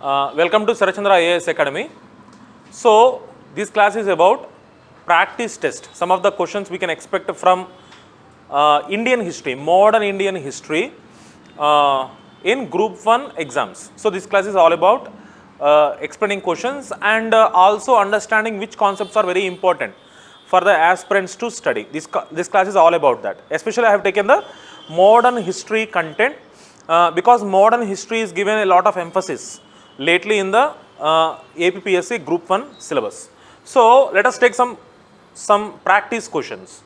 Welcome to Sarat Chandra IAS Academy. So, this class is about practice test. Some of the questions we can expect from Indian history, modern Indian history in Group 1 exams. So, this class is all about explaining questions and also understanding which concepts are very important for the aspirants to study. This class is all about that. Especially I have taken the modern history content because modern history is given a lot of emphasis lately in the APPSC Group 1 syllabus. So, let us take some practice questions.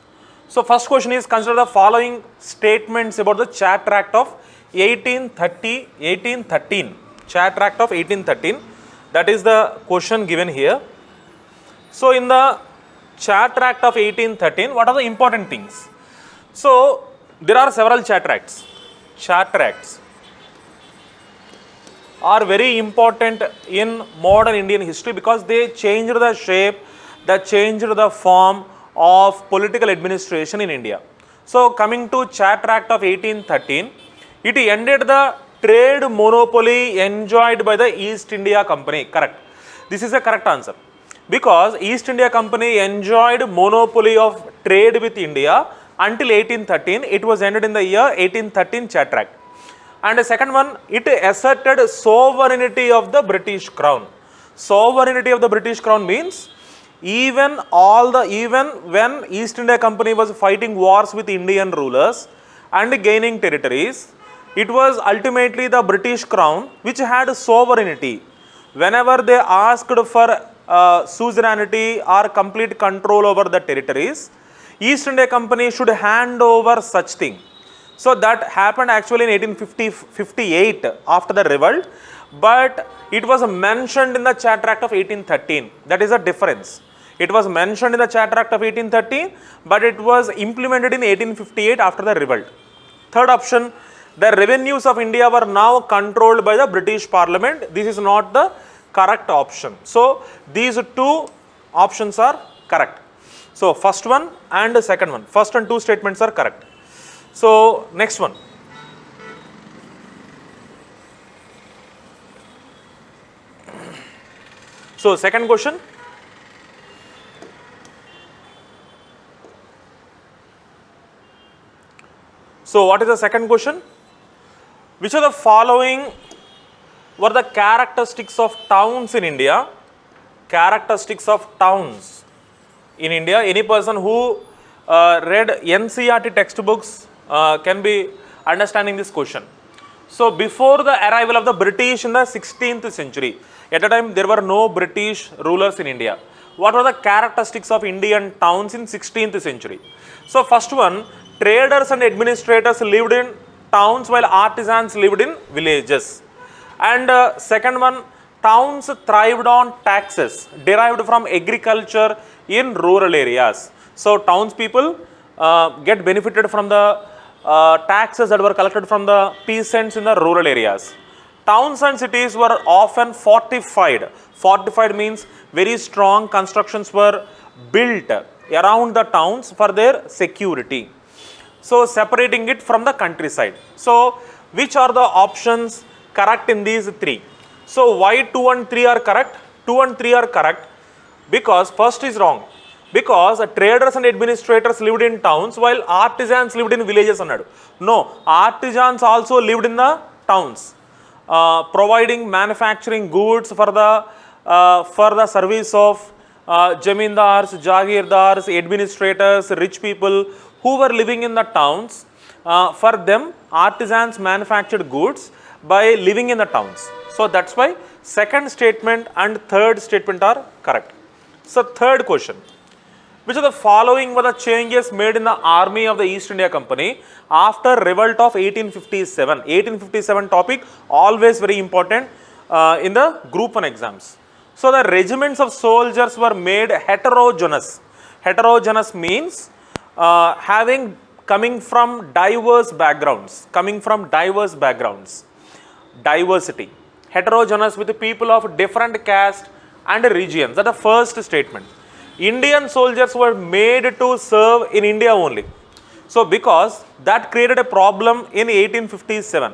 So, first question is, consider the following statements about the CHAT Act of 1813. CHAT Act of 1813, that is the question given here. So, in the CHAT Act of 1813, what are the important things? So, there are several CHAT Acts. CHAT Acts are very important in modern Indian history because they changed the shape, they changed the form of political administration in India. So, coming to CHAT Act of 1813, it ended the trade monopoly enjoyed by the East India Company. Correct. This is a correct answer. Because East India Company enjoyed monopoly of trade with India until 1813. It was ended in the year 1813 CHAT Act. And the second one, it asserted sovereignty of the British Crown. Sovereignty of the British Crown means even when East India Company was fighting wars with Indian rulers and gaining territories, it was ultimately the British Crown which had sovereignty. Whenever they asked for suzerainty or complete control over the territories, East India Company should hand over such thing. So, that happened actually in 1858 after the revolt, but it was mentioned in the CHAT Act of 1813. That is a difference. It was mentioned in the CHAT Act of 1813, but it was implemented in 1858 after the revolt. Third option, the revenues of India were now controlled by the British Parliament. This is not the correct option. So, these two options are correct. So, first one and the second one, first and two statements are correct. So, next one. So, second question. So, what is the second question? Which of the following were the characteristics of towns in India? Characteristics of towns in India. Any person who read NCERT textbooks can be understanding this question. So, before the arrival of the British in the 16th century, at the time there were no British rulers in India. What were the characteristics of Indian towns in 16th century? So, first one, traders and administrators lived in towns while artisans lived in villages. And second one, towns thrived on taxes derived from agriculture in rural areas. So, townspeople get benefited from the taxes that were collected from the peasants in the rural areas. Towns and cities were often fortified. Fortified means very strong constructions were built around the towns for their security. So, separating it from the countryside. So, which are the options correct in these three? So, why 2 and 3 are correct? 2 and 3 are correct because first is wrong. Because traders and administrators lived in towns while artisans lived in villages. No, artisans also lived in the towns, providing manufacturing goods for the service of jamindars, jagirdars, administrators, rich people who were living in the towns. For them, artisans manufactured goods by living in the towns. So, that is why second statement and third statement are correct. So, third question. Which of the following were the changes made in the army of the East India Company after revolt of 1857? 1857 topic always very important in the Group 1 exams. So, the regiments of soldiers were made heterogeneous. Heterogeneous means coming from diverse backgrounds. Diversity. Heterogeneous with the people of different caste and regions. That is the first statement. Indian soldiers were made to serve in India only. So, because that created a problem in 1857.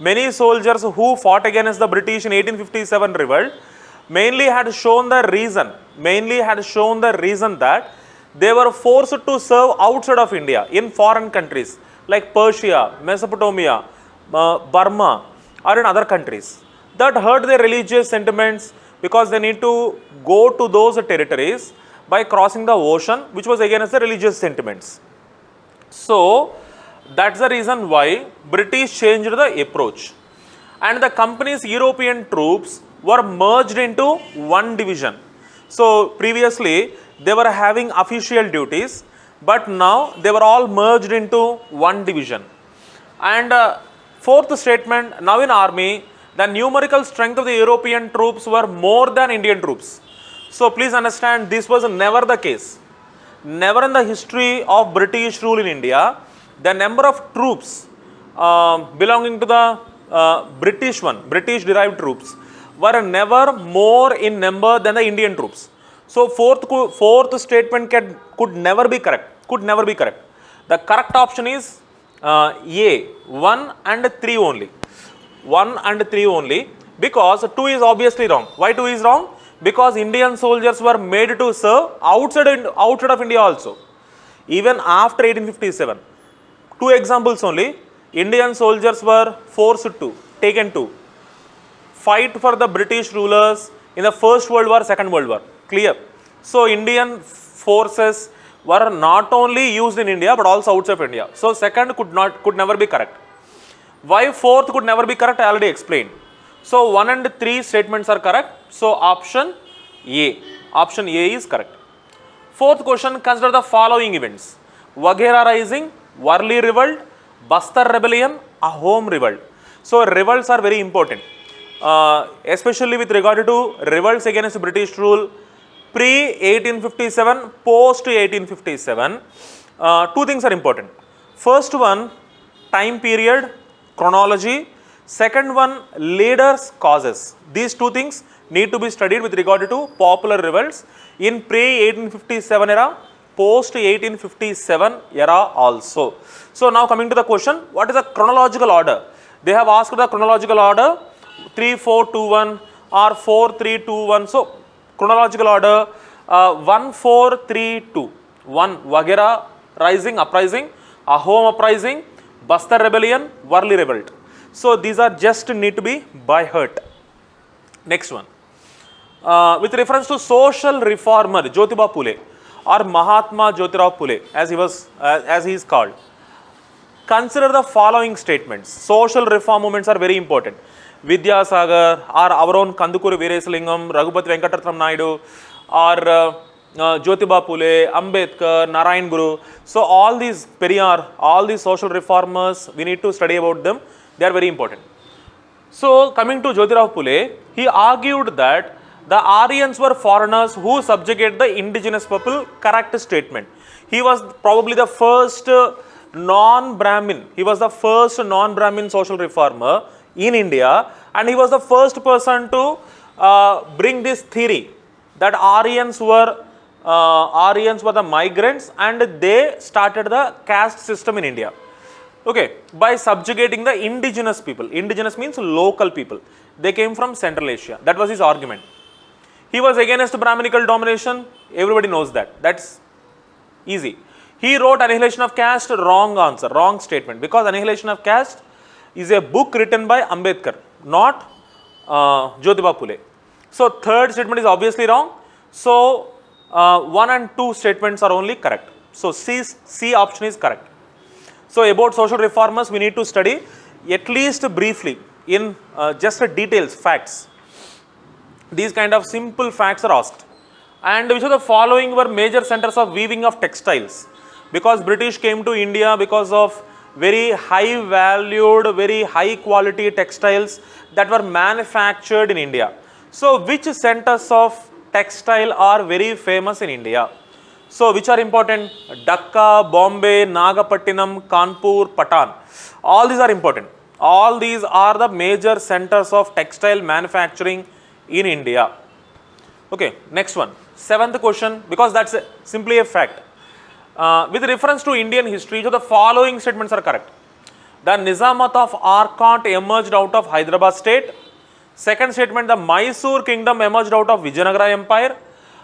many soldiers who fought against the British in 1857 revolt mainly had shown the reason that they were forced to serve outside of India in foreign countries like Persia, Mesopotamia, Burma, or in other countries. That hurt their religious sentiments because they need to go to those territories by crossing the ocean, which was against the religious sentiments. So that's the reason why British changed the approach, and the company's European troops were merged into one division. So previously they were having official duties, but now they were all merged into one division. And fourth statement, now in army, the numerical strength of the European troops were more than Indian troops. So please understand, this was never the case. Never in the history of British rule in India, the number of troops belonging to the British derived troops were never more in number than the Indian troops. So fourth statement could never be correct. The correct option is A, 1 and 3 only. 1 and 3 only, because 2 is obviously wrong. Why 2 is wrong? Because Indian soldiers were made to serve outside of India also. Even after 1857. 2 examples only. Indian soldiers were taken to fight for the British rulers in the First World War, Second World War. Clear? So Indian forces were not only used in India but also outside of India. So second could never be correct. Why fourth could never be correct, I already explained. So 1 and 3 statements are correct. So option A is correct. Fourth question, consider the following events: Vaghera Rising, Worli Revolt, Bastar Rebellion, Ahom Revolt. So revolts are very important, especially with regard to revolts against British rule pre-1857, post-1857. 2 things are important. First one, time period, chronology. Second one, leaders, causes. These 2 things need to be studied with regard to popular revolts in pre-1857 era, post-1857 era also. So now coming to the question, what is the chronological order? They have asked the chronological order 3, 4, 2, 1 or 4, 3, 2, 1. So chronological order 1, 4, 3, 2. 1, Vaghera Rising, uprising, Ahom uprising, Bastar Rebellion, Worli Revolt. So these are just need to be by heart. Next one, with reference to social reformer Jyotiba Phule or Mahatma Jyotirao Phule, as he is called, consider the following statements. Social reform movements are very important. Vidyasagar, or our own Kandukuri Veerasalingam, Raghupati Venkataratnam Naidu, or Jyotiba Phule, Ambedkar, Narayan Guru. So all these Periyar, all these social reformers, we need to study about them. They are very important. So coming to Jyotirao Phule, he argued that the Aryans were foreigners who subjugated the indigenous people. Correct statement. He was probably the first non-Brahmin. He was the first non-Brahmin social reformer in India, and he was the first person to bring this theory that Aryans were the migrants and they started the caste system in India. Okay, by subjugating the indigenous people. Indigenous means local people. They came from Central Asia. That was his argument. He was against Brahminical domination. Everybody knows that. That's easy. He wrote Annihilation of Caste. Wrong answer, wrong statement. Because Annihilation of Caste is a book written by Ambedkar, not Jyotiba Phule. So third statement is obviously wrong. So 1 and 2 statements are only correct. So C option is correct. So about social reformers, we need to study at least briefly in just details, facts. These kind of simple facts are asked. And which of the following were major centers of weaving of textiles? Because British came to India because of very high valued, very high quality textiles that were manufactured in India. So which centers of textile are very famous in India? So which are important? Dhaka, Bombay, Nagapattinam, Kanpur, Patan. All these are important. All these are the major centers of textile manufacturing in India. Okay, next one. 7th question, because that's simply a fact. With reference to Indian history, so the following statements are correct. The Nizamat of Arcot emerged out of Hyderabad state. Second statement, the Mysore kingdom emerged out of Vijayanagara empire.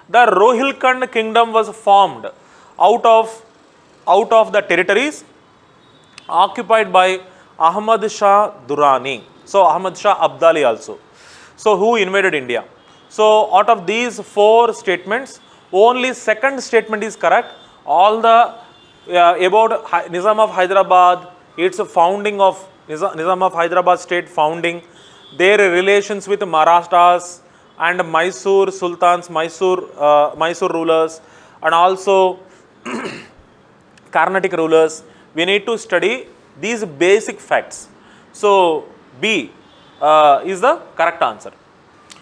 The Rohilkhand kingdom was formed out of the territories occupied by Ahmad Shah Durrani. So Ahmad Shah Abdali also. So who invaded India? So out of these four statements, only second statement is correct. All the about Nizam of Hyderabad, its founding of Nizam of Hyderabad state founding, their relations with Maharashtra's and Mysore sultans, Mysore rulers, and also Carnatic rulers. We need to study these basic facts. So B is the correct answer.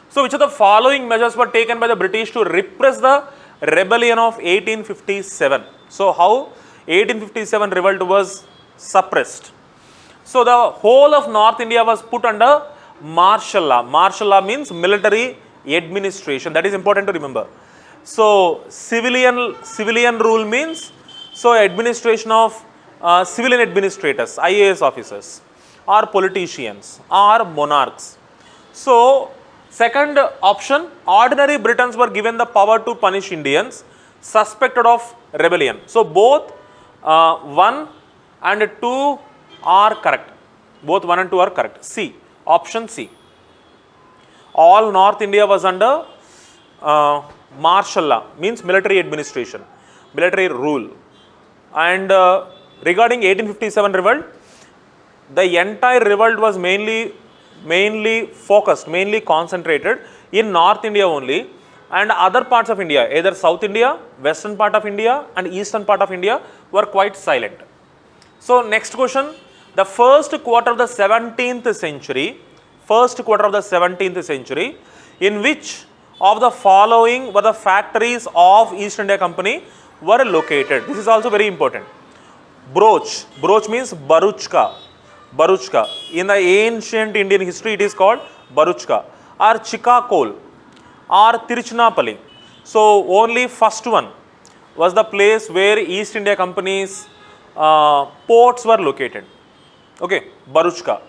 So which of the following measures were taken by the British to repress the rebellion of 1857? So how 1857 revolt was suppressed? So the whole of North India was put under martial law. Martial law means military administration. That is important to remember. So civilian rule means so administration of civilian administrators, IAS officers, or politicians, or monarchs. So second option, ordinary Britons were given the power to punish Indians suspected of rebellion. So both 1 and 2 are correct. Both 1 and 2 are correct. C, option C. All North India was under martial law, means military administration, military rule. And regarding 1857 revolt, the entire revolt was mainly focused, mainly concentrated in North India only, and other parts of India, either South India, western part of India and eastern part of India were quite silent. So next question, the first quarter of the 17th century, in which of the following were the factories of East India Company were located? This is also very important. Broch means Baruchka. In the ancient Indian history, it is called Baruchka, or Chikakol, or Tiruchinapalli. So only first one was the place where East India Company's ports were located. Okay, Baruchka.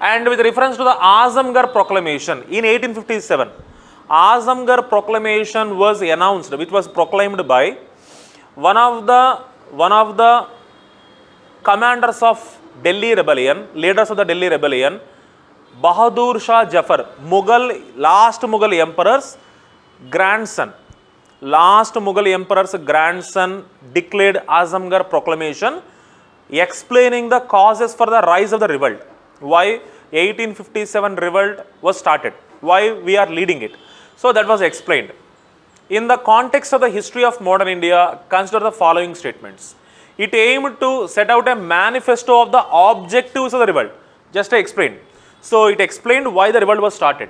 And with reference to the Azamgarh Proclamation in 1857, Azamgarh Proclamation was announced, which was proclaimed by one of the commanders of Delhi rebellion, leaders of the Delhi rebellion, Bahadur Shah Jafar, last Mughal emperor's grandson. Declared Azamgarh Proclamation, explaining the causes for the rise of the revolt. Why 1857 revolt was started? Why we are leading it? So that was explained. In the context of the history of modern India, consider the following statements. It aimed to set out a manifesto of the objectives of the revolt. Just I explained. So it explained why the revolt was started.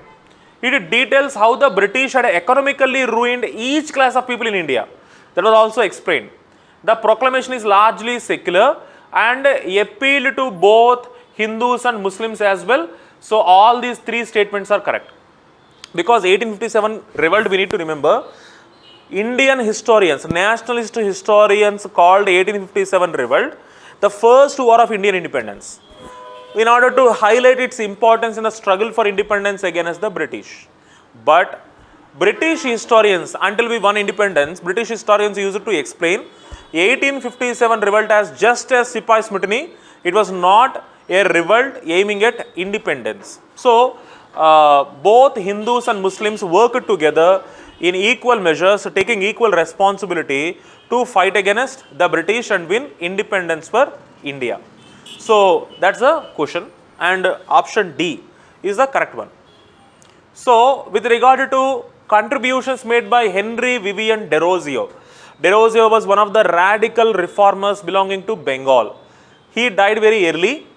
It details how the British had economically ruined each class of people in India. That was also explained. The proclamation is largely secular and appealed to both Hindus and Muslims as well. So all these three statements are correct. Because 1857 revolt, we need to remember, Indian historians, nationalist historians called 1857 revolt the first war of Indian independence, in order to highlight its importance in the struggle for independence against the British. But British historians, until we won independence, British historians used to explain 1857 revolt as just a Sipahi's mutiny. It was not a revolt aiming at independence. So both Hindus and Muslims worked together in equal measures, taking equal responsibility to fight against the British and win independence for India. So that's the question, and option D is the correct one. So with regard to contributions made by Henry Vivian Derozio, Derozio was one of the radical reformers belonging to Bengal. He died very early,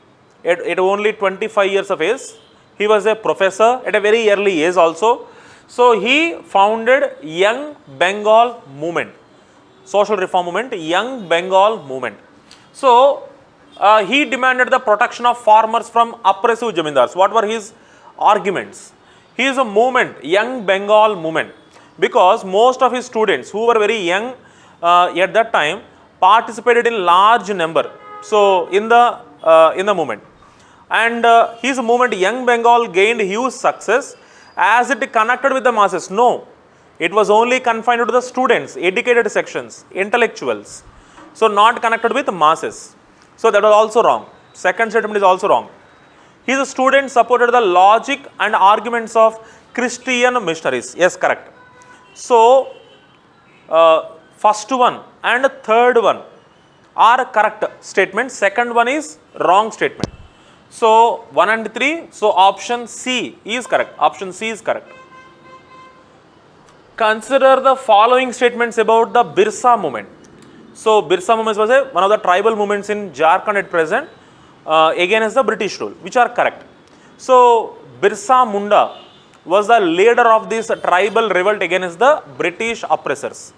at only 25 years of age. He was a professor at a very early age also. So he founded Young Bengal movement, social reform movement, Young Bengal movement. So he demanded the protection of farmers from oppressive jamindars. What were his arguments? He is a movement, Young Bengal movement, because most of his students who were very young at that time participated in large number. So in the in the movement. And his movement, Young Bengal, gained huge success as it connected with the masses. No, it was only confined to the students, educated sections, intellectuals. So not connected with masses. So that was also wrong. Second statement is also wrong. His students supported the logic and arguments of Christian missionaries. Yes, correct. So first one and third one are correct statements. Second one is wrong statement. So 1 and 3, so option C is correct. Option C is correct. Consider the following statements about the Birsa movement. So Birsa movement was one of the tribal movements in Jharkhand at present against the British rule, which are correct. So Birsa Munda was the leader of this tribal revolt against the British oppressors.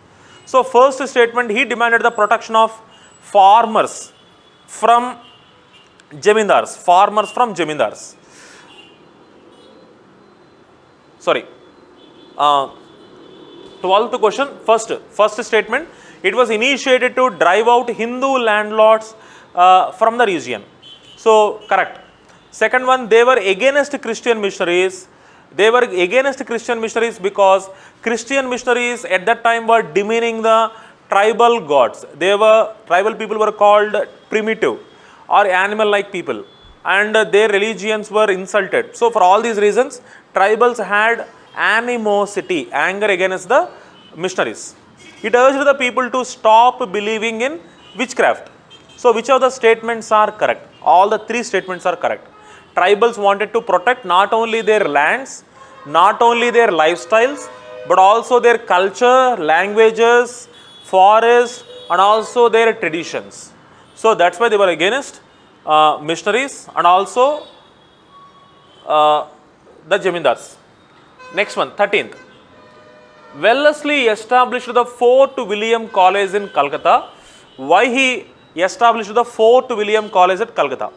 So first statement, he demanded the protection of farmers from Jamindars. Farmers from Jamindars. Sorry. 12th question, first statement, it was initiated to drive out Hindu landlords from the region. So correct. Second one, they were against Christian missionaries. They were against Christian missionaries because Christian missionaries at that time were demeaning the tribal gods. Tribal people were called primitive or animal-like people, and their religions were insulted. So for all these reasons, tribals had animosity, anger against the missionaries. It urged the people to stop believing in witchcraft. So which of the statements are correct? All the three statements are correct. Tribals wanted to protect not only their lands, not only their lifestyles, but also their culture, languages, forests, and also their traditions. So that's why they were against missionaries and also the Jamindars. Next one, 13th. Wellesley established the Fort William College in Calcutta. Why he established the Fort William College at Calcutta?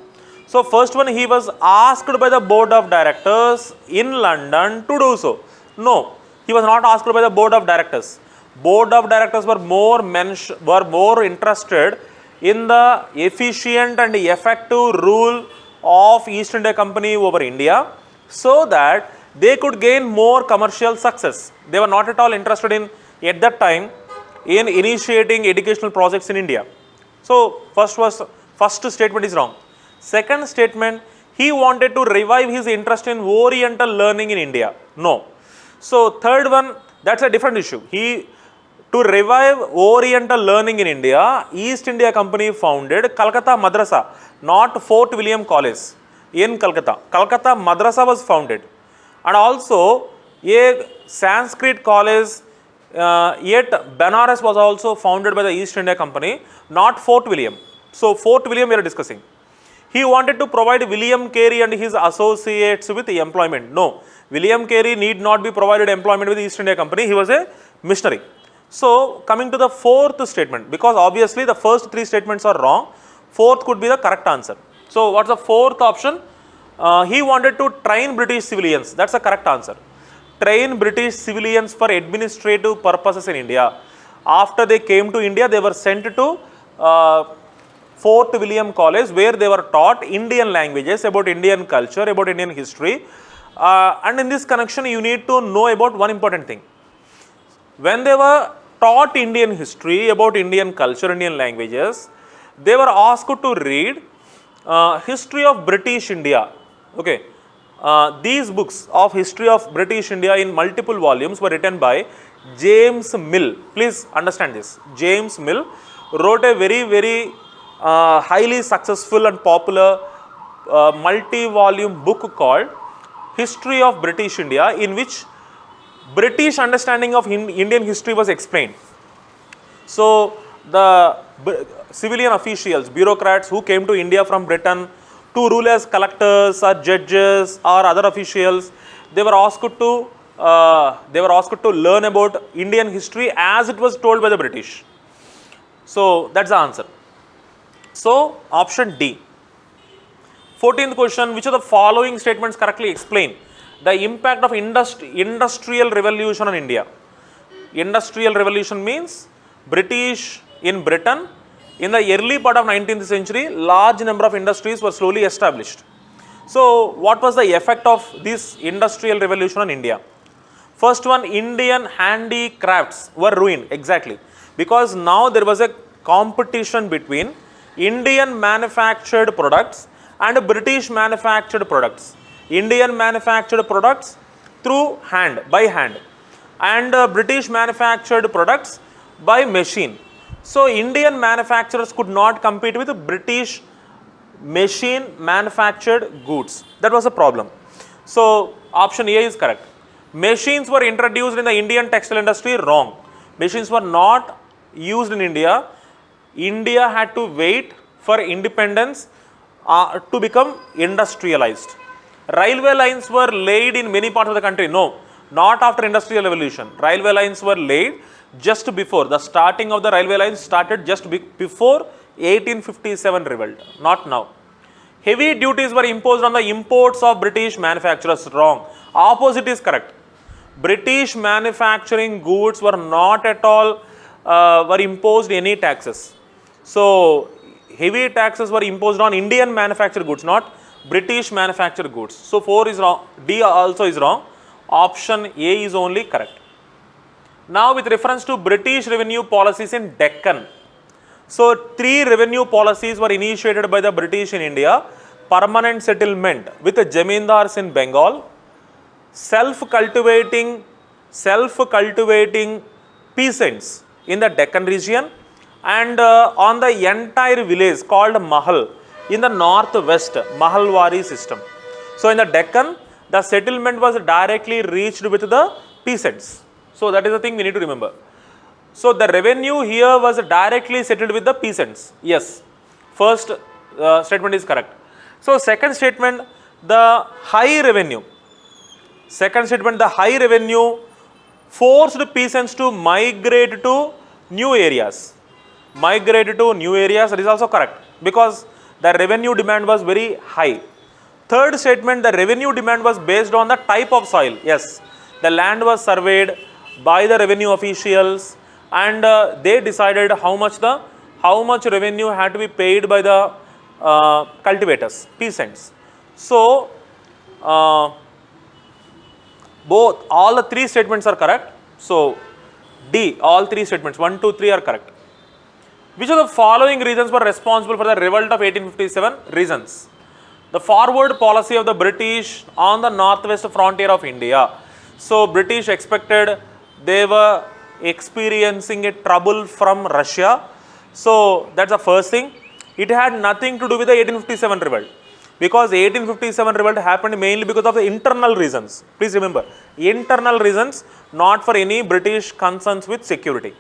So first one, he was asked by the board of directors in London to do so. No, he was not asked by the board of directors. Board of directors were more interested in the efficient and effective rule of East India Company over India, so that they could gain more commercial success. They were not at all interested in, at that time, in initiating educational projects in India. So first statement is wrong. Second statement, he wanted to revive his interest in Oriental learning in India. No. So third one, that's a different issue. To revive Oriental learning in India, East India Company founded Calcutta Madrasa, not Fort William College in Calcutta. Calcutta Madrasa was founded. And also a Sanskrit college yet Benares was also founded by the East India Company, not Fort William. So Fort William we are discussing. He wanted to provide William Carey and his associates with employment. No, William Carey need not be provided employment with the East India Company. He was a missionary. So coming to the fourth statement, because obviously the first three statements are wrong, fourth could be the correct answer. So what's the fourth option? He wanted to train British civilians. That's the correct answer. Train British civilians for administrative purposes in India. After they came to India, they were sent to Fort William College, where they were taught Indian languages, about Indian culture, about Indian history. And in this connection, you need to know about one important thing. When they were taught Indian history, about Indian culture, Indian languages, they were asked to read history of British India. Okay, these books of history of British India in multiple volumes were written by James Mill. Please understand this. James Mill wrote a very highly successful and popular multi-volume book called History of British India, in which British understanding of Indian history was explained. So the civilian officials, bureaucrats who came to India from Britain to rule as collectors or judges or other officials, they were asked to learn about Indian history as it was told by the British. So that's the answer. So option D. 14th question, which of the following statements correctly explain the impact of industrial revolution on India? Industrial revolution means British in Britain In the early part of 19th century, large number of industries were slowly established. So what was the effect of this industrial revolution on India? First one, Indian handicrafts were ruined, exactly, because now there was a competition between Indian manufactured products and British manufactured products. Indian manufactured products through hand, by hand, and British manufactured products by machine. So Indian manufacturers could not compete with British machine manufactured goods. That was a problem. So option A is correct. Machines were introduced in the Indian textile industry, wrong. Machines were not used in India. India had to wait for independence to become industrialized. Railway lines were laid in many parts of the country. No, not after industrial revolution. Railway lines were laid just before. The starting of the railway lines started just before 1857 revolt, not now. Heavy duties were imposed on the imports of British manufacturers, wrong. Opposite is correct. British manufacturing goods were not at all were imposed any taxes. So heavy taxes were imposed on Indian manufactured goods, not British manufactured goods. So 4 is wrong. D also is wrong. Option A is only correct. Now with reference to British revenue policies in Deccan. So 3 revenue policies were initiated by the British in India. Permanent settlement with the Jamindars in Bengal. Self-cultivating peasants in the Deccan region, and on the entire village called Mahal in the northwest, Mahalwari system. So in the Deccan, the settlement was directly reached with the peasants. So that is the thing we need to remember. So the revenue here was directly settled with the peasants. Yes, first statement is correct. So second statement, the high revenue. Second statement, the high revenue forced peasants to migrate to new areas. Migrate to new areas, that is also correct, because the revenue demand was very high. Third statement, the revenue demand was based on the type of soil. Yes, the land was surveyed by the revenue officials, and they decided how much revenue had to be paid by the cultivators, peasants. So all the 3 statements are correct. So D, all 3 statements 1, 2, 3 are correct. Which of the following reasons were responsible for the revolt of 1857? Reasons. The forward policy of the British on the northwest frontier of India. So British expected, they were experiencing a trouble from Russia. So that's the first thing. It had nothing to do with the 1857 revolt, because 1857 revolt happened mainly because of the internal reasons. Please remember, internal reasons, not for any British concerns with security.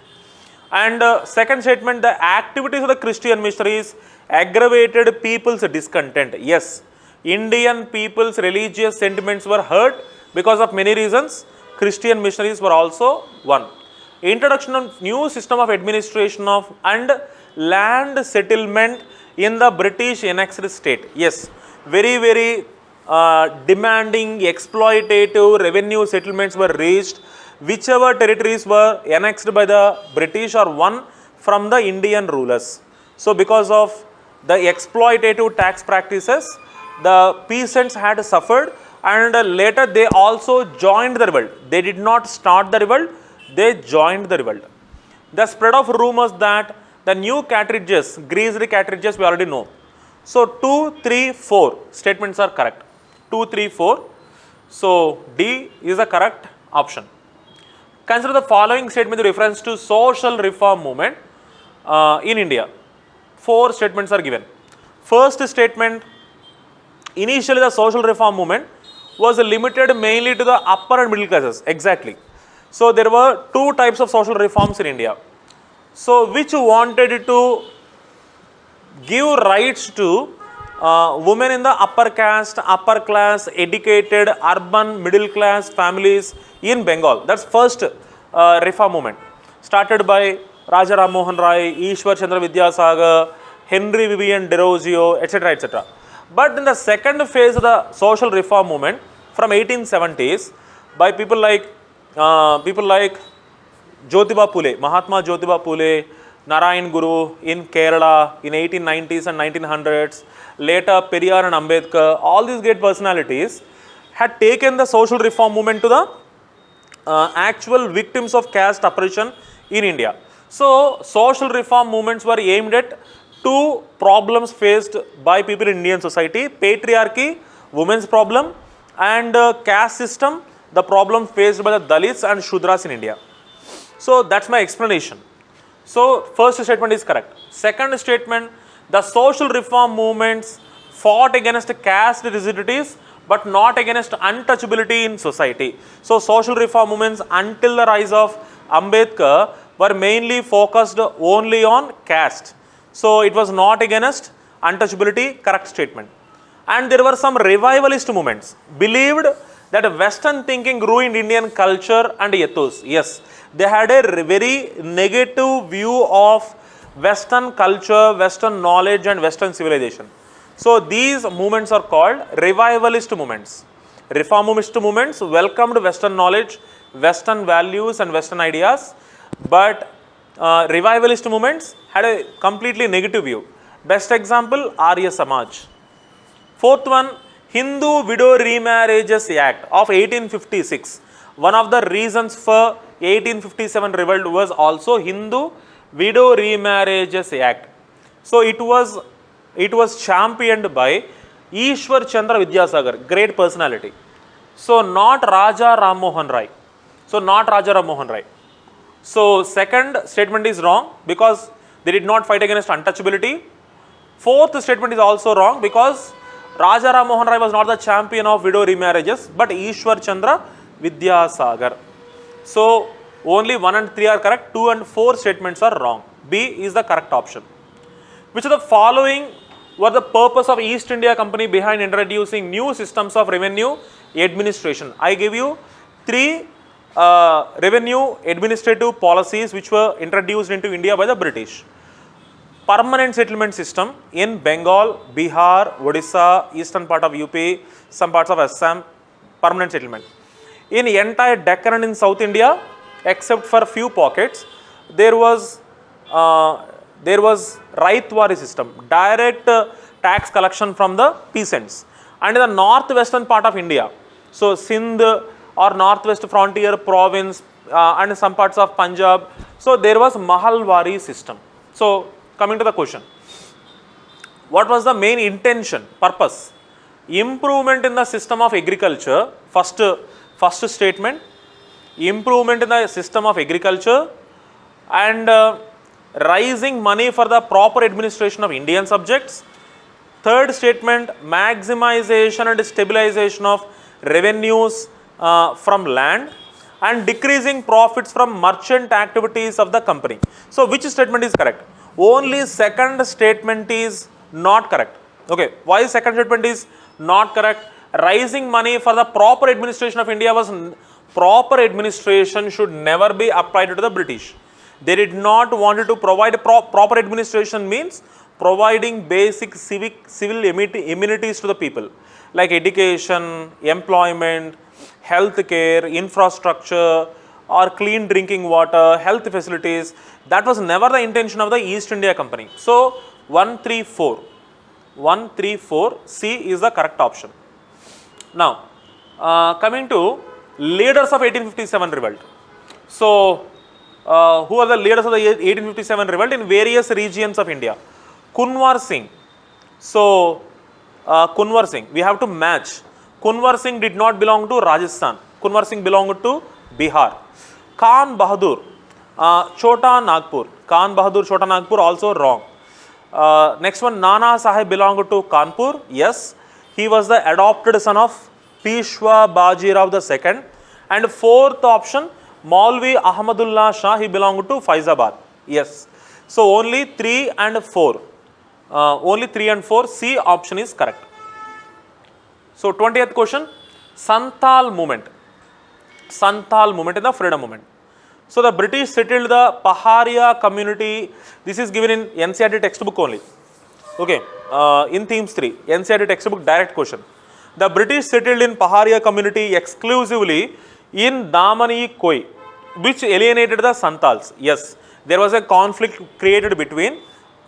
And second statement, the activities of the Christian missionaries aggravated people's discontent. Yes, Indian people's religious sentiments were hurt because of many reasons. Christian missionaries were also one. Introduction of new system of administration of and land settlement in the British annexed state. Yes, very demanding, exploitative revenue settlements were reached. Whichever territories were annexed by the British or won from the Indian rulers. So because of the exploitative tax practices, the peasants had suffered, and later they also joined the revolt. They did not start the revolt, they joined the revolt. The spread of rumors that the new cartridges, greased cartridges, we already know. So 2, 3, 4 statements are correct. 2, 3, 4. So D is the correct option. Consider the following statement with reference to social reform movement in India. 4 statements are given. First statement, initially the social reform movement was limited mainly to the upper and middle classes. Exactly. So there were 2 types of social reforms in India. So which wanted to give rights to women in the upper caste, upper class, educated, urban, middle class families in Bengal. That's first reform movement. Started by Raja Ram Mohan Rai, Ishwar Chandra Vidyasagar, Henry Vivian Derozio, etc. etc. But in the second phase of the social reform movement from 1870s by people like Jyotiba Phule, Mahatma Jyotiba Phule, Narayan Guru in Kerala in 1890s and 1900s, later Periyar and Ambedkar, all these great personalities had taken the social reform movement to the actual victims of caste oppression in India. So, social reform movements were aimed at two problems faced by people in Indian society: patriarchy, women's problem, and caste system, the problem faced by the Dalits and Shudras in India. So, that's my explanation. So, first statement is correct. Second statement, the social reform movements fought against caste rigidities but not against untouchability in society. So, social reform movements until the rise of Ambedkar were mainly focused only on caste. So, it was not against untouchability, correct statement. And there were some revivalist movements, believed that Western thinking ruined Indian culture and ethos. Yes, they had a very negative view of Western culture, Western knowledge and Western civilization. So, these movements are called revivalist movements. Reformist movements welcomed Western knowledge, Western values and Western ideas, but revivalist movements had a completely negative view. Best example, Arya Samaj. Fourth one, Hindu Widow Remarriages Act of 1856. One of the reasons for 1857 revolt was also Hindu Widow Remarriages Act. So, it was championed by Ishwar Chandra Vidyasagar, great personality. So, not Raja Ram Mohan Rai. So, second statement is wrong because they did not fight against untouchability. Fourth statement is also wrong because Raja Ram Mohan Rai was not the champion of widow remarriages but Ishwar Chandra Vidyasagar. So, only 1 and 3 are correct, 2 and 4 statements are wrong. B is the correct option. Which of the following were the purpose of East India Company behind introducing new systems of revenue administration? I gave you 3 revenue administrative policies which were introduced into India by the British. Permanent settlement system in Bengal, Bihar, Odisha, eastern part of UP, some parts of Assam, permanent settlement. In entire Deccan and in South India, except for few pockets, there was Raitwari system, direct tax collection from the peasants. And in the northwestern part of India, so Sindh or northwest frontier province and some parts of Punjab, so there was Mahalwari system. So, coming to the question, what was the main intention, purpose? Improvement in the system of agriculture, first statement, improvement in the system of agriculture and raising money for the proper administration of Indian subjects. Third statement, maximization and stabilization of revenues from land and decreasing profits from merchant activities of the company. So, which statement is correct? Only second statement is not correct. Okay, why second statement is not correct? Raising money for the proper administration of India was, proper administration should never be applied to the British. They did not want to provide proper administration means providing basic civil amenities to the people like education, employment, health care, infrastructure or clean drinking water, health facilities. That was never the intention of the East India Company. So, 134 C is the correct option. Now, coming to leaders of 1857 revolt. So, who are the leaders of the 1857 revolt in various regions of India? Kunwar Singh. So, Kunwar Singh, we have to match. Kunwar Singh did not belong to Rajasthan. Kunwar Singh belonged to Bihar. Khan Bahadur, Chota Nagpur. Khan Bahadur, Chota Nagpur, also wrong. Next one, Nana Sahib belonged to Kanpur. Yes, he was the adopted son of Peshwa Bajirao II. And fourth option, Maulvi Ahmadullah Shah, he belonged to Faizabad. Yes. So, only 3 and 4. Only 3 and 4, C option is correct. So, 20th question, Santhal movement. Santhal movement is the freedom movement. So, the British settled the Paharia community. This is given in NCERT textbook only. Okay, in themes 3, NCERT textbook direct question. The British settled in Paharia community exclusively in Damani Koi, which alienated the Santals. Yes, there was a conflict created between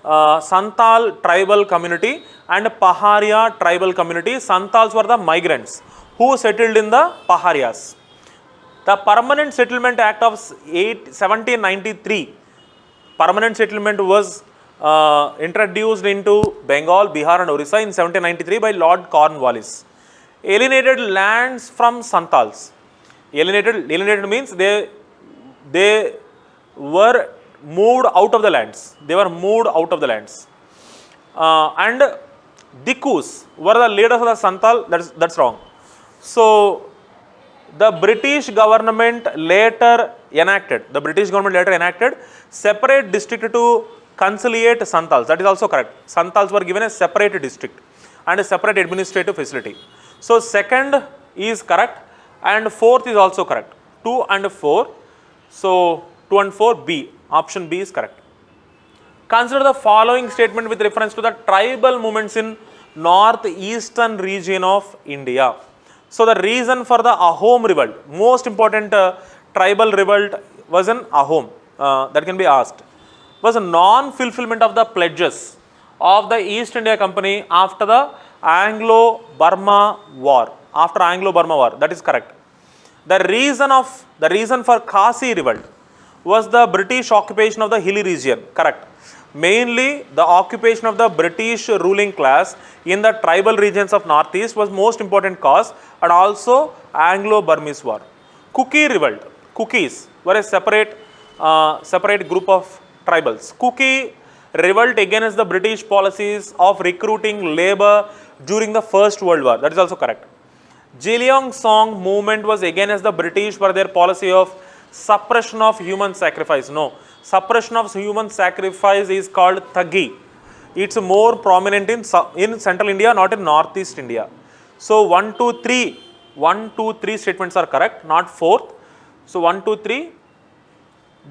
Santal tribal community and Paharia tribal community. Santals were the migrants who settled in the Paharias. The Permanent Settlement Act of 1793, permanent settlement was introduced into Bengal, Bihar and Orissa in 1793 by Lord Cornwallis. Alienated lands from Santals. Alienated means they were moved out of the lands. They were moved out of the lands. And Dikus were the leaders of the Santal. That's wrong. So the British government later enacted separate district to conciliate Santals. That is also correct. Santals were given a separate district and a separate administrative facility. So second is correct and fourth is also correct. 2 and 4. So 2 and 4 B. Option B is correct. Consider the following statement with reference to the tribal movements in northeastern region of India. So the reason for the Ahom revolt, most important tribal revolt was in Ahom, that can be asked, was a non-fulfillment of the pledges of the East India Company after the Anglo-Burma War. After Anglo-Burma War, that is correct. The reason for Khasi revolt was the British occupation of the hilly region, correct. Mainly the occupation of the British ruling class in the tribal regions of northeast was most important cause, and also Anglo-Burmese war. Kuki revolt, Kukis were a separate group of tribals. Kuki revolt against the British policies of recruiting labor during the First World War, that is also correct. Jiliong Song movement was against the British for their policy of suppression of human sacrifice. No, suppression of human sacrifice is called Thagi. It's more prominent in central India, not in northeast India. So 1, 2, 3 statements are correct, not fourth. So 1, 2, 3,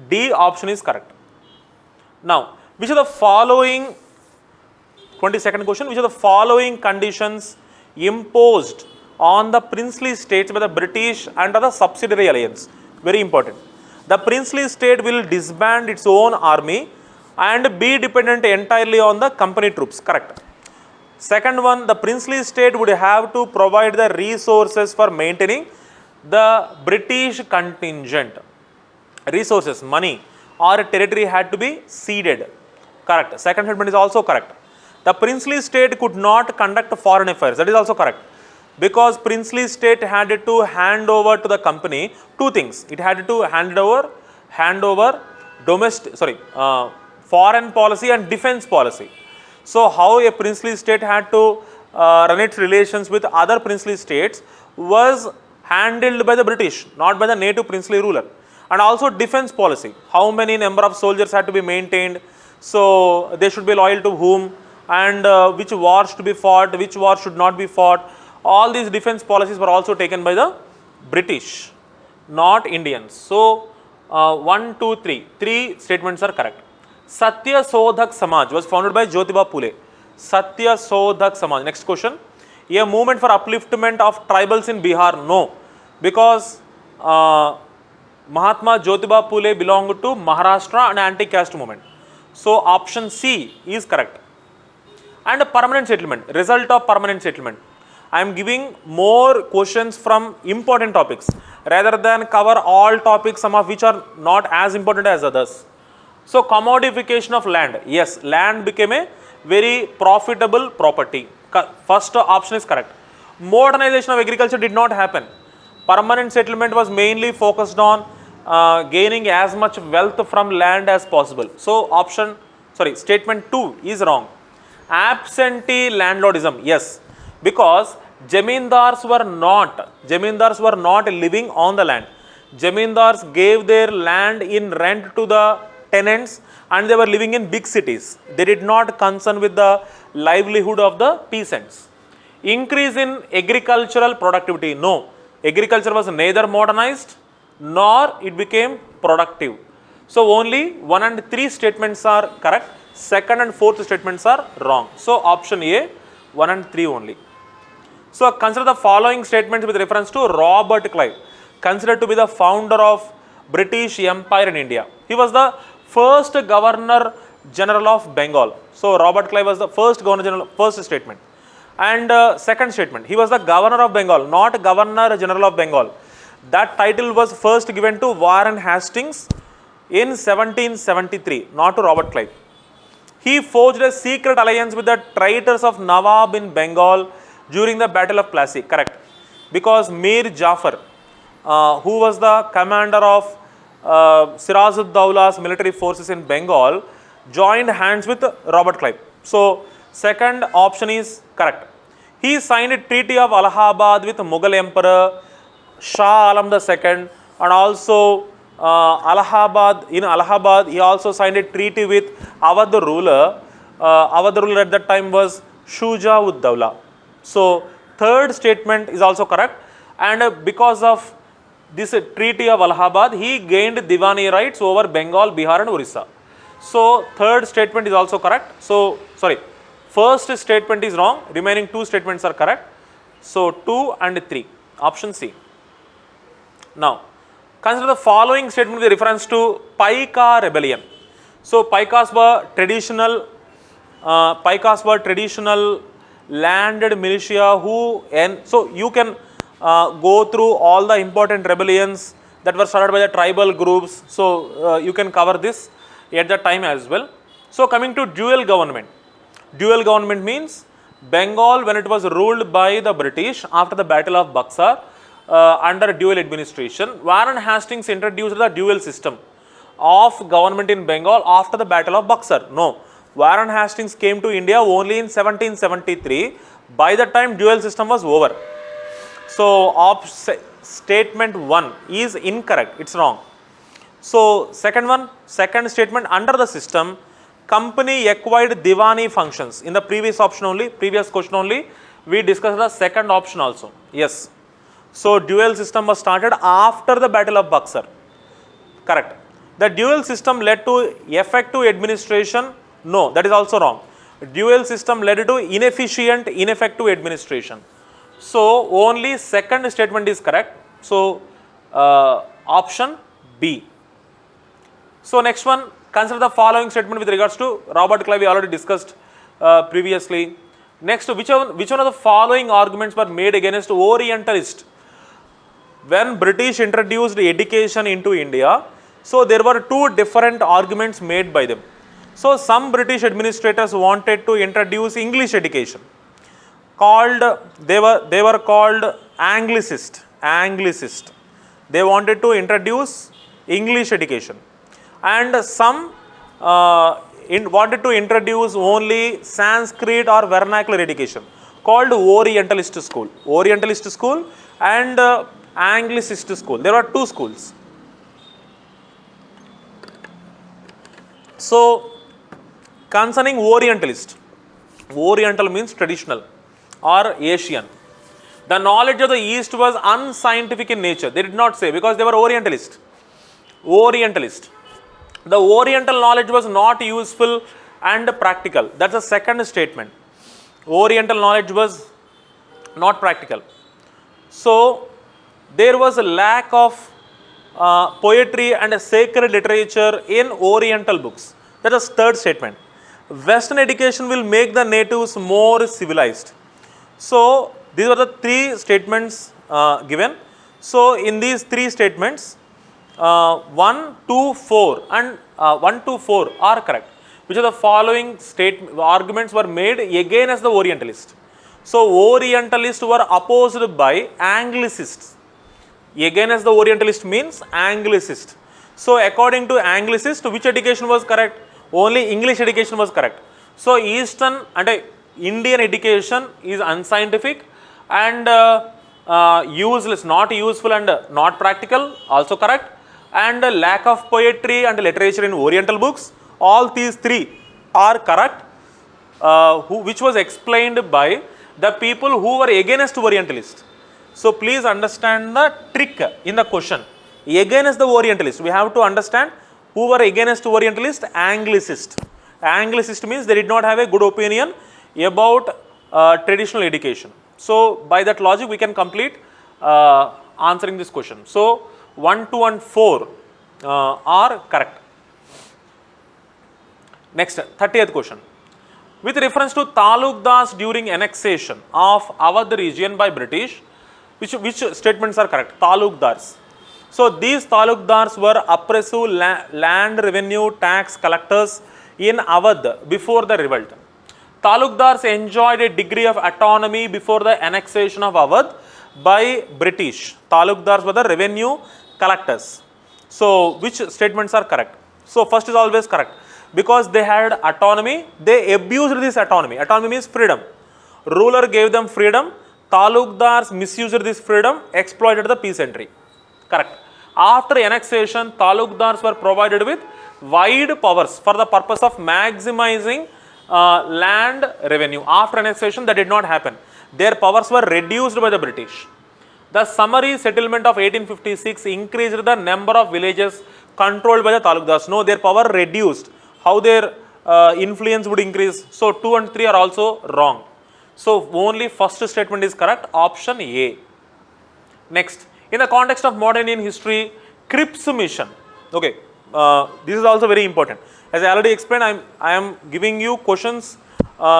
D option is correct. Now, which of the following, 22nd question, which of the following conditions imposed on the princely states by the British under the subsidiary alliance? Very important. The princely state will disband its own army and be dependent entirely on the company troops, correct. Second one, the princely state would have to provide the resources for maintaining the British contingent. Resources, money or territory had to be ceded, correct. Second statement is also correct. The princely state could not conduct foreign affairs, that is also correct. Because princely state had to hand over to the company two things. It had to hand over foreign policy and defense policy. So how a princely state had to run its relations with other princely states was handled by the British, not by the native princely ruler. And also defense policy, how many number of soldiers had to be maintained, so they should be loyal to whom, and which wars to be fought, which wars should not be fought. All these defense policies were also taken by the British, not Indians. So 1, 2, 3 statements are correct. Satya Sodhak Samaj was founded by Jyotiba Phule. Satya Sodhak Samaj. Next question. A movement for upliftment of tribals in Bihar? No, because Mahatma Jyotiba Phule belonged to Maharashtra and anti-caste movement. So option C is correct. And permanent settlement, result of permanent settlement. I am giving more questions from important topics rather than cover all topics, some of which are not as important as others. So commodification of land, yes, land became a very profitable property. First option is correct. Modernization of agriculture did not happen. Permanent settlement was mainly focused on gaining as much wealth from land as possible. So statement 2 is wrong. Absentee landlordism, yes, because Jamindars were not living on the land. Jamindars gave their land in rent to the tenants and they were living in big cities. They did not concern with the livelihood of the peasants. Increase in agricultural productivity, no. Agriculture was neither modernized nor it became productive. So only 1 and 3 statements are correct. Second and fourth statements are wrong. So option A, 1 and 3 only. So consider the following statements with reference to Robert Clive, considered to be the founder of British Empire in India. He was the first Governor General of Bengal. So Robert Clive was the first Governor General, first statement. And second statement, he was the Governor of Bengal, not Governor General of Bengal. That title was first given to Warren Hastings in 1773, not to Robert Clive. He forged a secret alliance with the traitors of Nawab in Bengal during the Battle of Plassey. Correct. Because Mir Jafar, who was the commander of Siraj-ud-Dawla's military forces in Bengal, joined hands with Robert Clive. So, second option is correct. He signed a treaty of Allahabad with Mughal Emperor Shah Alam II, and also in Allahabad he also signed a treaty with Awadh ruler. Awadh ruler at that time was Shuja-ud-Dawla. So, third statement is also correct, and because of this treaty of Allahabad, he gained Diwani rights over Bengal, Bihar and Orissa. So, third statement is also correct. So, sorry, first statement is wrong, remaining two statements are correct. So, 2 and 3, option C. Now, consider the following statement with reference to Paika rebellion. So, Paikas were traditional landed militia who, and so you can go through all the important rebellions that were started by the tribal groups. So, you can cover this at that time as well. So, coming to dual government. Dual government means Bengal, when it was ruled by the British after the Battle of Buxar, under dual administration, Warren Hastings introduced the dual system of government in Bengal after the Battle of Buxar. No, Warren Hastings came to India only in 1773. By the time dual system was over. So, statement 1 is incorrect, it's wrong. So, second statement, under the system, company acquired Diwani functions. In the previous question only, we discussed the second option also. Yes. So, dual system was started after the Battle of Buxar. Correct. The dual system led to effective administration. No, that is also wrong. Dual system led to ineffective administration. So, only second statement is correct. So, option B. So, next one, consider the following statement with regards to Robert Clive, we already discussed previously. Next, which one of the following arguments were made against Orientalist? When British introduced education into India, so there were two different arguments made by them. So, some British administrators wanted to introduce English education. They were called Anglicist. They wanted to introduce English education. And some wanted to introduce only Sanskrit or vernacular education, called Orientalist school. Orientalist school and Anglicist school. There are two schools. So, concerning Orientalist, Oriental means traditional or Asian. The knowledge of the East was unscientific in nature. They did not say, because they were Orientalist. The Oriental knowledge was not useful and practical. That's the second statement. Oriental knowledge was not practical. So, there was a lack of poetry and sacred literature in Oriental books. That is third statement. Western education will make the natives more civilized. So, these are the three statements given. So, in these three statements, 1, 2, 4 and 1 to 4 are correct. Which of the following arguments were made against the Orientalists? So, Orientalists were opposed by Anglicists. Against the Orientalist means Anglicist. So, according to Anglicist, which education was correct? Only English education was correct. So, Eastern and Indian education is unscientific and useless, not useful and not practical, also correct. And lack of poetry and literature in Oriental books, all these three are correct, which was explained by the people who were against Orientalist. So, please understand the trick in the question. Against the Orientalist, we have to understand who were against Orientalist. Anglicist. Anglicist means they did not have a good opinion about traditional education. So, by that logic, we can complete answering this question. So, 1, 2 and 4 are correct. Next, 30th question. With reference to Talukdars during annexation of Awadh region by British, which statements are correct? Talukdars. So these Talukdars were oppressive land revenue tax collectors in Awadh before the revolt. Talukdars enjoyed a degree of autonomy before the annexation of Awadh by British. Talukdars were the revenue collectors. So which statements are correct? So first is always correct. Because they had autonomy, they abused this autonomy. Autonomy means freedom. Ruler gave them freedom. Talukdars misused this freedom, exploited the peasantry. Correct. After annexation, Talukdars were provided with wide powers for the purpose of maximizing land revenue. After annexation, that did not happen. Their powers were reduced by the British. The summary settlement of 1856 increased the number of villages controlled by the Talukdars. No, their power reduced. How their influence would increase? So 2 and 3 are also wrong. So only first statement is correct, option A. Next, in the context of modern Indian history, Cripps mission. Okay, this is also very important. As I already explained, I am giving you questions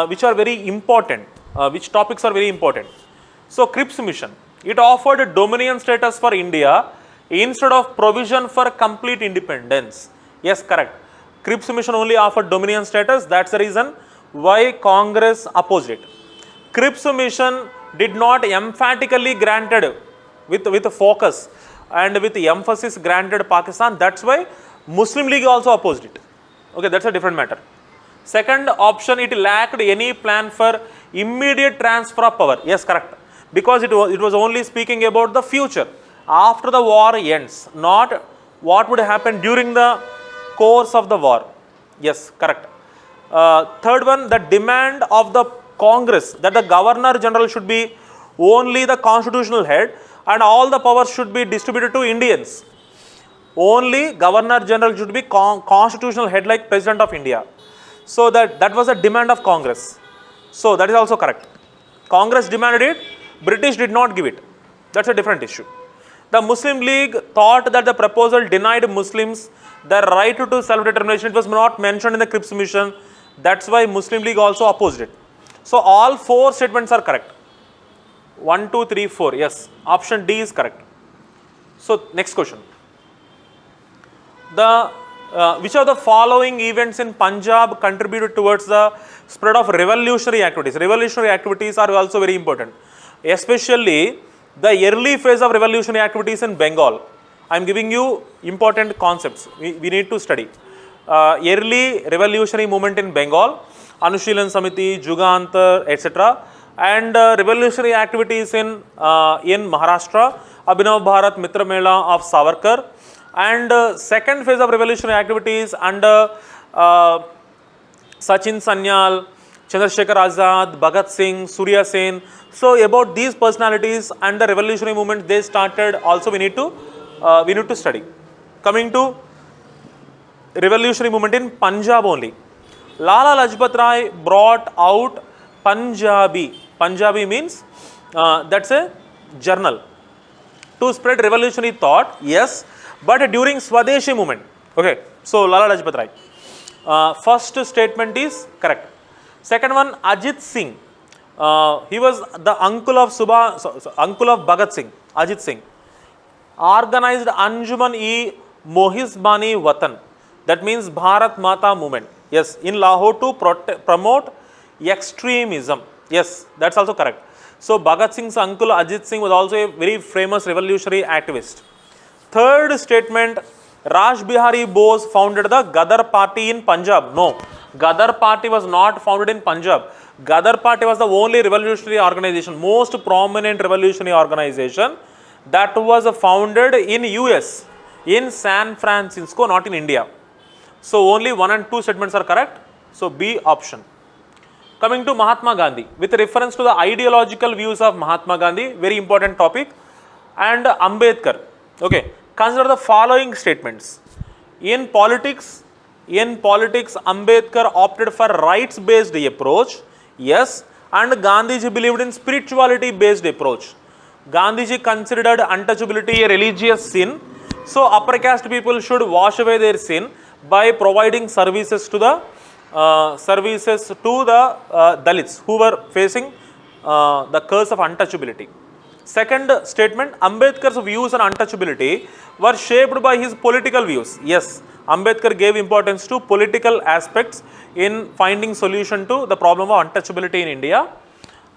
which are very important, which topics are very important. So Cripps mission, it offered dominion status for India instead of provision for complete independence. Yes, correct. Cripps mission only offered dominion status. That's the reason why Congress opposed it. Cripps mission did not emphatically granted with focus and with emphasis granted Pakistan. That's why Muslim League also opposed it. Okay, that's a different matter. Second option, it lacked any plan for immediate transfer of power. Yes, correct. Because it was only speaking about the future after the war ends, not what would happen during the course of the war. Yes, correct. Third one, the demand of the Congress that the Governor General should be only the constitutional head and all the powers should be distributed to Indians. Only Governor General should be constitutional head like President of India. So that was a demand of Congress. So that is also correct. Congress demanded it, British did not give it. That's a different issue. The Muslim League thought that the proposal denied Muslims the right to self-determination. It was not mentioned in the Cripps mission. That's why Muslim League also opposed it. So all 4 statements are correct. 1, 2, 3, 4. Yes, option D is correct. So next question. Which of the following events in Punjab contributed towards the spread of revolutionary activities? Revolutionary activities are also very important, especially the early phase of revolutionary activities in Bengal. I am giving you important concepts we need to study. Early revolutionary movement in Bengal, Anushilan Samiti, Jugantar, etc. And revolutionary activities in Maharashtra, Abhinav Bharat Mitra Mela of Savarkar. And second phase of revolutionary activities under Sachin Sanyal, Chandrasekhar Azad, Bhagat Singh, Surya Sen. So about these personalities and the revolutionary movement they started also we need to study. Coming to revolutionary movement in Punjab only. Lala Lajpat Rai brought out Punjabi. Punjabi means that's a journal to spread revolutionary thought. Yes, but during Swadeshi movement. Okay, so Lala Lajpat Rai. First statement is correct. Second one, Ajit Singh. He was the uncle of Bhagat Singh. Ajit Singh organized Anjuman-e-Mohisbani Watan. That means Bharat Mata movement. Yes, in Lahore to promote extremism. Yes, that's also correct. So Bhagat Singh's uncle Ajit Singh was also a very famous revolutionary activist. Third statement, Raj Bihari Bose founded the Gadar Party in Punjab. No, Gadar Party was not founded in Punjab. Gadar Party was the only revolutionary organization, most prominent revolutionary organization that was founded in US, in San Francisco, not in India. So only 1 and 2 statements are correct. So B option. Coming to Mahatma Gandhi, with reference to the ideological views of Mahatma Gandhi, very important topic, and Ambedkar. Okay, consider the following statements. In politics, Ambedkar opted for rights-based approach. Yes, and Gandhiji believed in spirituality-based approach. Gandhiji considered untouchability a religious sin. So upper caste people should wash away their sin by providing services to the services to the Dalits who were facing the curse of untouchability. Second statement, Ambedkar's views on untouchability were shaped by his political views. Yes, Ambedkar gave importance to political aspects in finding solution to the problem of untouchability in India.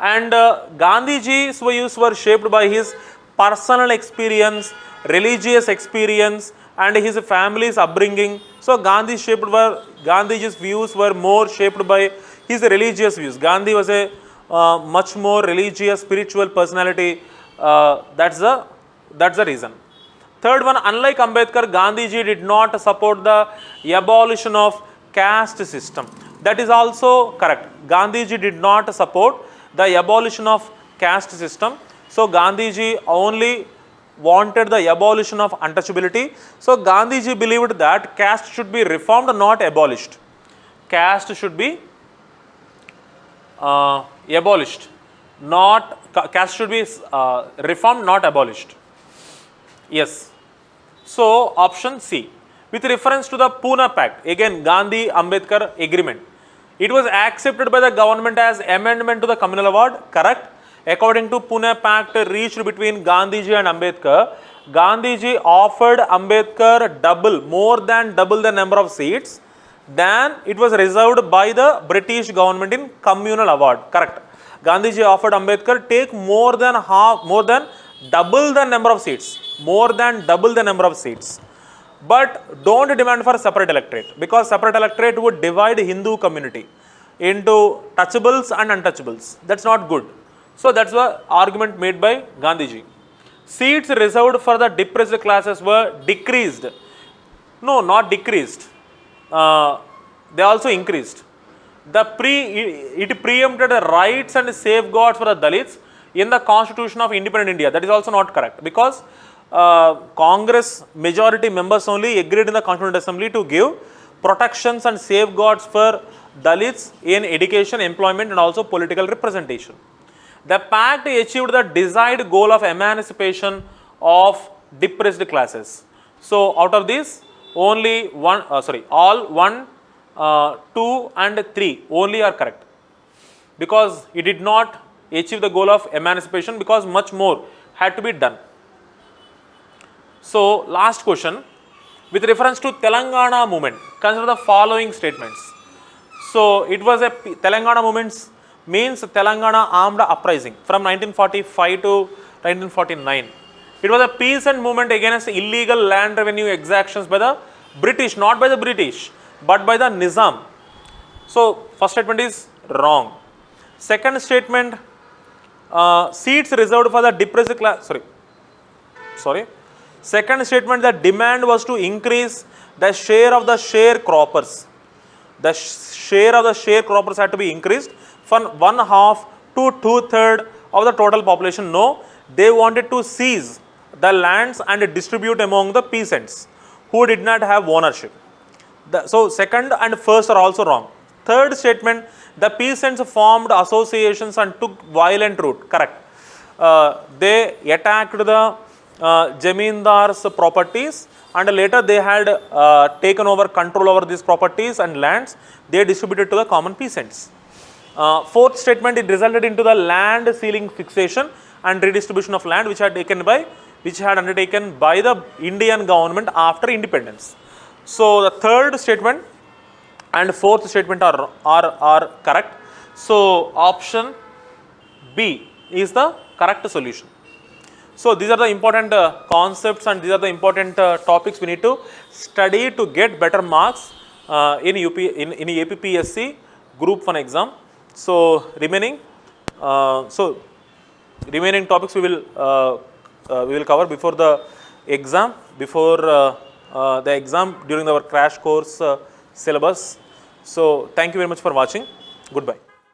And Gandhiji's views were shaped by his personal experience, religious experience, and his family's upbringing. So Gandhiji's views were more shaped by his religious views. Gandhi was a much more religious, spiritual personality. That's the reason. Third one, unlike Ambedkar, Gandhiji did not support the abolition of caste system. That is also correct. Gandhiji did not support the abolition of caste system. So Gandhiji only wanted the abolition of untouchability. So Gandhiji believed that caste should be reformed, not abolished. Caste should be abolished, not caste should be reformed, not abolished. Yes. So option C. With reference to the Pune Pact, again Gandhi-Ambedkar agreement, it was accepted by the government as amendment to the communal award. Correct. According to Pune Pact reached between Gandhiji and Ambedkar, Gandhiji offered Ambedkar more than double the number of seats than it was reserved by the British government in communal award. Correct. Gandhiji offered Ambedkar take more than double the number of seats, but don't demand for separate electorate, because separate electorate would divide Hindu community into touchables and untouchables. That's not good. So that's the argument made by Gandhiji. Seats reserved for the depressed classes were decreased. No, not decreased. They also increased. It preempted the rights and safeguards for the Dalits in the Constitution of Independent India. That is also not correct, because Congress majority members only agreed in the Constituent Assembly to give protections and safeguards for Dalits in education, employment, and also political representation. The pact achieved the desired goal of emancipation of depressed classes. So out of this, only all 1, 2 and 3 only are correct, because it did not achieve the goal of emancipation, because much more had to be done. So last question, with reference to Telangana movement, consider the following statements. So it was a Telangana movements means Telangana armed uprising from 1945 to 1949. It was a peasant movement against illegal land revenue exactions by the British, not by the British, but by the Nizam. So first statement is wrong. Second statement, seats reserved for the depressed class. Second statement, the demand was to increase the share of the sharecroppers. The share of the sharecroppers had to be increased from 1/2 to 2/3 of the total population. No, they wanted to seize the lands and distribute among the peasants who did not have ownership. So second and first are also wrong. Third statement, the peasants formed associations and took violent route. Correct. They attacked the Jamindars' properties, and later they had taken over control over these properties and lands. They distributed to the common peasants. Fourth statement, it resulted into the land ceiling fixation and redistribution of land which had undertaken by the Indian government after independence. So the third statement and fourth statement are correct. So option B is the correct solution. So these are the important concepts, and these are the important topics we need to study to get better marks in APPSC Group 1 exam. So remaining topics we will cover before the exam, during our crash course syllabus. So thank you very much for watching. Goodbye.